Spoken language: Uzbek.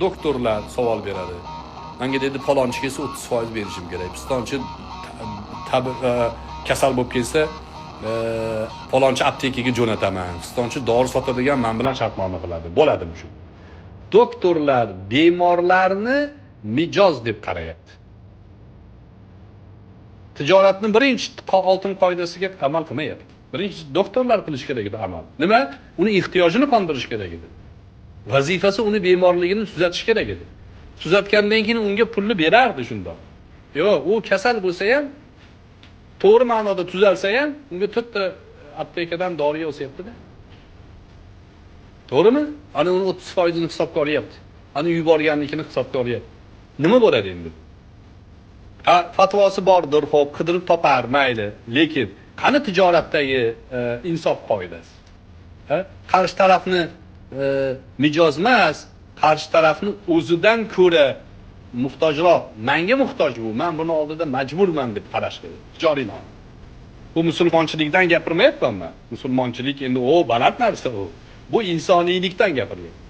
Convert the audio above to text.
doktorlar savol beradi. Menga dedi palonchi kelsa 30% berishim kerak. Pistonchi kasal bo'lib kelsa, palonchi aptekaga jo'nataman. Pistonchi dori sotadigan men bilan shartnoma qiladi. Bo'ladimi shu? Doktorlar bemorlarni mijoz deb qarayapti. Tijoratning birinchi oltin qoidasiga amal qilmayapti. Birinchi doktorlar qilish kerak edi amal. Nima? Uni ehtiyojini qondirish kerak edi. Vazifasi uni bemorligini tuzatish kerak edi. Tuzatgandan keyin unga pulni berardi shundoq. Yo'q, u kasal bo'lsa ham, to'g'ri ma'noda tuzalsa ham, unga 4 ta aptekadan dori yo'syapti-da. To'g'rimi? Ana uni 30% ni hisobga olyapti. Ana yuborganligini hisobga olyapti. Nima bo'ladi endi? Fatvosi bordir, xo'p, qidirib topar, mayli. Lekin qani tijoratdagi insof qoidasi? Qarshi tarafni mijoz emas, qarshi tarafni o'zidan ko'ra muhtojroq, menga muhtoj bu, men buni oldida majburman deb qarash kerak. Tijoriy nom. Bu musulmonchilikdan gapirmayapman men. Musulmonchilik endi baland narsa u. Bu insoniylikdan gapiryapman.